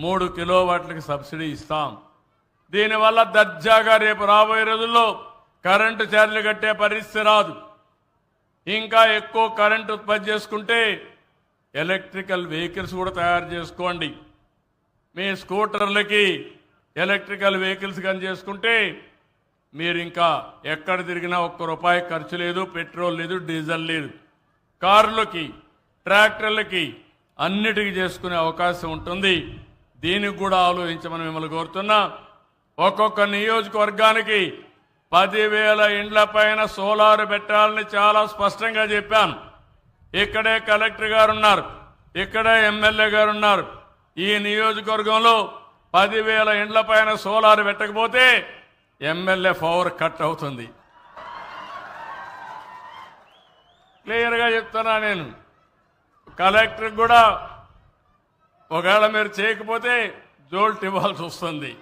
3 కిలోవాట్లకి subsidy ఇస్తాం. దీనివల్ల దర్జాగా రేపు రాబోయే రోజుల్లో కరెంటు ఛార్జీలు కట్టే పరిస్థితి రాదు. ఇంకా ఎక్కువ కరెంటు ఉత్పత్తి చేసుకుంటే ఎలక్ట్రికల్ వెహికల్స్ కూడా తయారు చేసుకోండి. మీ స్కూటర్లకి ఎలక్ట్రికల్ వెహికల్స్ కానీ చేసుకుంటే మీరు ఇంకా ఎక్కడ తిరిగినా ₹1 ఖర్చు లేదు, పెట్రోల్ లేదు, డీజిల్ లేదు. కార్లకి, ట్రాక్టర్లకి అన్నిటికీ చేసుకునే అవకాశం ఉంటుంది. దీనికి కూడా ఆలోచించమని మిమ్మల్ని కోరుతున్నా. ఒక్కొక్క నియోజకవర్గానికి 10,000 ఇండ్ల పైన సోలార్ పెట్టాలని చాలా స్పష్టంగా చెప్పాను. ఇక్కడే కలెక్టర్ గారు ఉన్నారు, ఇక్కడే ఎమ్మెల్యే గారు ఉన్నారు. ఈ నియోజకవర్గంలో 10,000 ఇండ్ల పైన సోలార్ పెట్టకపోతే ఎమ్మెల్యే పవర్ కట్ అవుతుంది. క్లియర్గా చెప్తున్నా నేను. కలెక్టర్ కూడా ఒకవేళ మీరు చేయకపోతే జోల్ట్ ఇవ్వాల్సి వస్తుంది.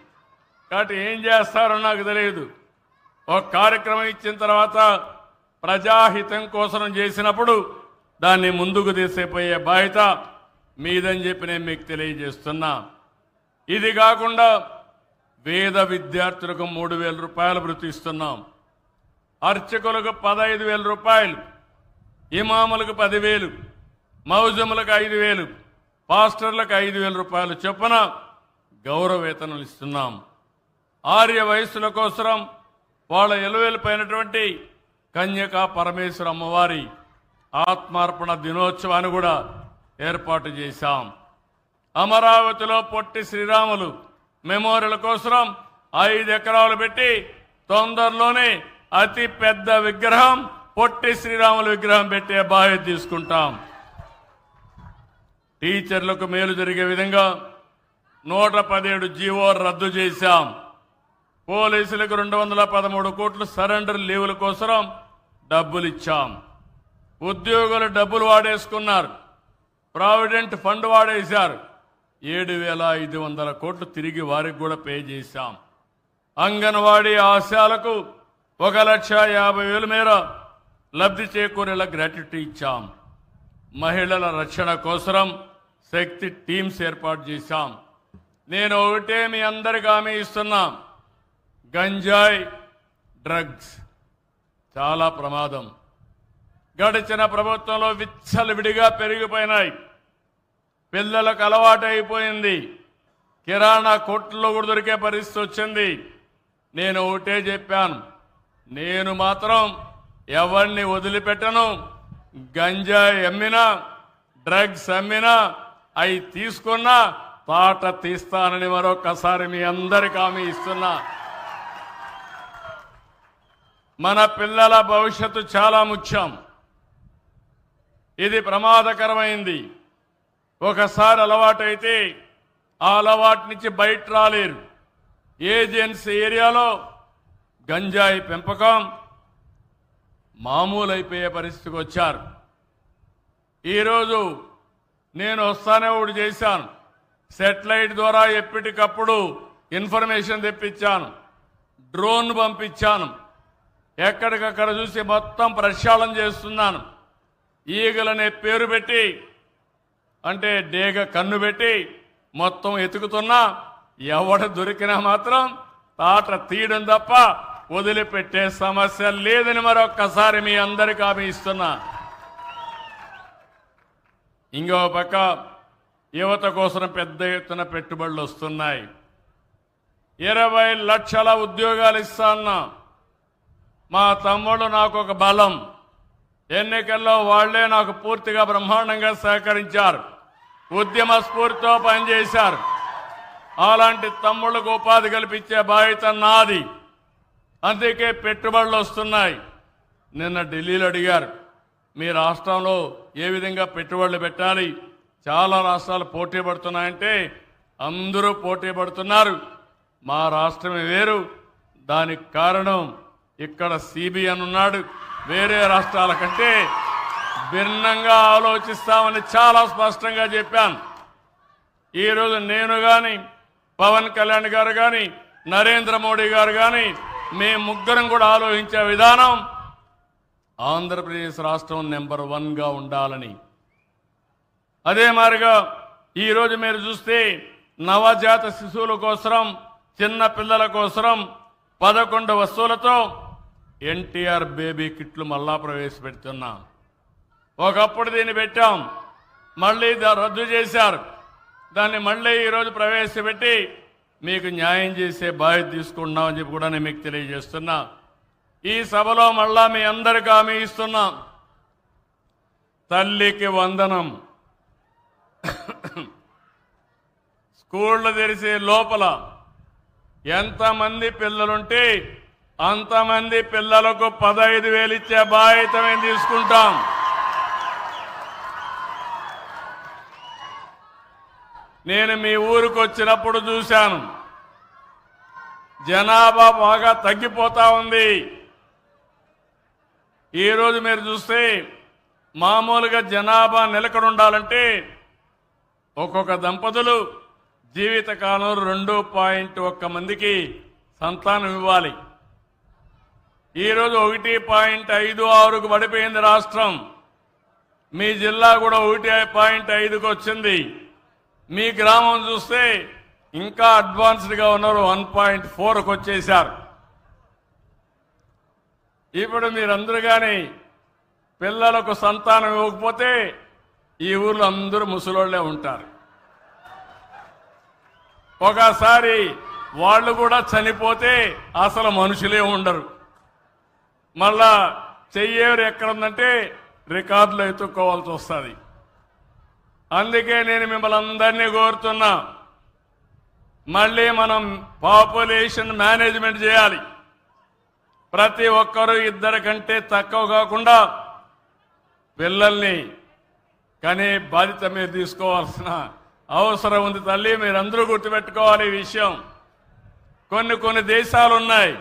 కాబట్టి ఏం చేస్తారో నాకు తెలియదు. ఒక కార్యక్రమం ఇచ్చిన తర్వాత ప్రజాహితం కోసం చేసినప్పుడు దాన్ని ముందుకు తీసుకుపోయే బాధ్యత మీదని చెప్పి నేను మీకు తెలియజేస్తున్నా. ఇది కాకుండా వేద విద్యార్థులకు ₹3,000 వృత్తి ఇస్తున్నాం. అర్చకులకు ₹15,000, ఇమాములకు 10,000, మౌజములకు 5,000, పాస్టర్లకు ₹5,000 చొప్పున గౌరవ వేతనాలు ఇస్తున్నాం. ఆర్య వయస్సుల కోసం వాళ్ళ ఎలువెలిపోయినటువంటి కన్యకా పరమేశ్వర అమ్మవారి ఆత్మార్పణ దినోత్సవాన్ని కూడా ఏర్పాటు చేశాం. అమరావతిలో పొట్టి శ్రీరాములు మెమోరియల్ కోసం 5 ఎకరాలు పెట్టి తొందరలోనే అతి పెద్ద విగ్రహం, పొట్టి శ్రీరాములు విగ్రహం పెట్టే బాధ్యత తీసుకుంటాం. టీచర్లకు మేలు జరిగే విధంగా 117 జీవో రద్దు చేశాం. పోలీసులకు 213 కోట్లు సరెండర్ లీవుల కోసం డబ్బులు ఇచ్చాం. ఉద్యోగులు డబ్బులు వాడేసుకున్నారు, ప్రావిడెంట్ ఫండ్ వాడేశారు. 7,500 కోట్లు తిరిగి వారికి కూడా పే చేశాం. అంగన్వాడీ ఆశాలకు 1,50,000 మేర లబ్ధి చేకూరేలా గ్రాట్యుటీ ఇచ్చాం. మహిళల రక్షణ కోసం శక్తి టీమ్స్ ఏర్పాటు చేశాం. నేను ఒకటే మీ అందరికీ హామీ ఇస్తున్నా, గంజాయి డ్రగ్స్ చాలా ప్రమాదం. గడిచిన ప్రభుత్వంలో విచ్చలవిడిగా పెరిగిపోయినాయి. పిల్లలకు అలవాటు అయిపోయింది. కిరాణా కొట్లో కూడా దొరికే పరిస్థితి వచ్చింది. నేను ఒకటే చెప్పాను, నేను మాత్రం ఎవరిని వదిలిపెట్టను. గంజాయి అమ్మినా, డ్రగ్స్ అమ్మినా, అవి తీసుకున్నా తాట తీస్తానని మరొకసారి మీ అందరికీ హామీ ఇస్తున్నా. మన పిల్లల భవిష్యత్తు చాలా ముఖ్యం. ఇది ప్రమాదకరమైంది. ఒకసారి అలవాటైతే ఆ అలవాటు నుంచి బయట రాలేరు. ఏజెన్సీ ఏరియాలో గంజాయి పెంపకం మామూలు అయిపోయే పరిస్థితికి వచ్చారు. ఈరోజు నేను వస్తానే ఒకటి చేశాను. సెటిలైట్ ద్వారా ఎప్పటికప్పుడు ఇన్ఫర్మేషన్ తెప్పించాను, డ్రోన్ పంపించాను. ఎక్కడికక్కడ చూసి మొత్తం ప్రక్షాళన చేస్తున్నాను. ఈగలనే పేరు పెట్టి, అంటే డేగ కన్ను పెట్టి మొత్తం ఎతుకుతున్నా ఎవడ దొరికినా మాత్రం తాట తీయడం తప్ప వదిలిపెట్టే సమస్య లేదని మరొక్కసారి మీ అందరికీ హామీ ఇస్తున్నా. ఇంకో పక్క యువత కోసం పెద్ద ఎత్తున పెట్టుబడులు వస్తున్నాయి. 20 లక్షల ఉద్యోగాలు ఇస్తాన్నా. మా తమ్ముడు నాకు ఒక బలం. ఎన్నికల్లో వాళ్లే నాకు పూర్తిగా బ్రహ్మాండంగా సహకరించారు, ఉద్యమ స్ఫూర్తితో పనిచేశారు. అలాంటి తమ్ముళ్లకు ఉపాధి కల్పించే బాధ్యత నాది. అందుకే పెట్టుబడులు వస్తున్నాయి. నిన్న ఢిల్లీలో అడిగారు, మీ రాష్ట్రంలో ఏ విధంగా పెట్టుబడులు పెట్టాలి? చాలా రాష్ట్రాలు పోటీ పడుతున్నాయంటే అందరూ పోటీ పడుతున్నారు. మా రాష్ట్రమే వేరు. దానికి కారణం ఇక్కడ సిబిఎన్ ఉన్నాడు. వేరే రాష్ట్రాల కంటే భిన్నంగా ఆలోచిస్తామని చాలా స్పష్టంగా చెప్పాను. ఈరోజు నేను కానీ, పవన్ కళ్యాణ్ గారు కానీ, నరేంద్ర మోడీ గారు కానీ, మేము ముగ్గురం కూడా ఆలోచించే విధానం ఆంధ్రప్రదేశ్ రాష్ట్రం నెంబర్ 1గా ఉండాలని. అదే మాదిరిగా ఈరోజు మీరు చూస్తే నవజాత శిశువుల కోసం, చిన్న పిల్లల కోసం 11 వస్తువులతో ఎన్టీఆర్ బేబీ కిట్లు మళ్ళా ప్రవేశపెడుతున్నాం. ఒకప్పుడు దీన్ని పెట్టాం, మళ్ళీ రద్దు చేశారు. దాన్ని మళ్ళీ ఈరోజు ప్రవేశపెట్టి మీకు న్యాయం చేసే బాధ్యత తీసుకుంటున్నామని చెప్పి కూడా నేను మీకు తెలియజేస్తున్నా. ఈ సభలో మళ్ళా మీ అందరికీ హామీ ఇస్తున్నాం, తల్లికి వందనం. స్కూళ్ళు తెరిసే లోపల ఎంతమంది పిల్లలుంటే అంతమంది పిల్లలకు 15,000 ఇచ్చే బాధ్యత మేము తీసుకుంటాం. నేను మీ ఊరికి వచ్చినప్పుడు చూశాను, జనాభా బాగా తగ్గిపోతా ఉంది. ఈరోజు మీరు చూస్తే మామూలుగా జనాభా నిలకడ ఉండాలంటే ఒక్కొక్క దంపతులు జీవితకాలం 2.1 మందికి సంతానం ఇవ్వాలి. ఈరోజు 1.56కు పడిపోయింది రాష్ట్రం. మీ జిల్లా కూడా 1.5కు వచ్చింది. మీ గ్రామం చూస్తే ఇంకా అడ్వాన్స్డ్గా ఉన్నారు, 1.4కు వచ్చేశారు. ఇప్పుడు మీరందరూ కానీ పిల్లలకు సంతానం ఇవ్వకపోతే ఈ ఊర్లో అందరూ ముసలోళ్లే ఉంటారు. ఒకసారి వాళ్ళు కూడా చనిపోతే అసలు మనుషులే ఉండరు. మళ్ళా చెయ్యేరు ఎక్కడుందంటే రికార్డులో ఎత్తుక్కోవాల్సి వస్తుంది. అందుకే నేను మిమ్మల్ని అందరినీ కోరుతున్నా, మళ్ళీ మనం పాపులేషన్ మేనేజ్మెంట్ చేయాలి. ప్రతి ఒక్కరూ 2 కంటే తక్కువ కాకుండా పిల్లల్ని కానీ బాధ్యత మీరు తీసుకోవాల్సిన అవసరం ఉంది. తల్లి, మీరందరూ గుర్తుపెట్టుకోవాలి ఈ విషయం. కొన్ని దేశాలు ఉన్నాయి,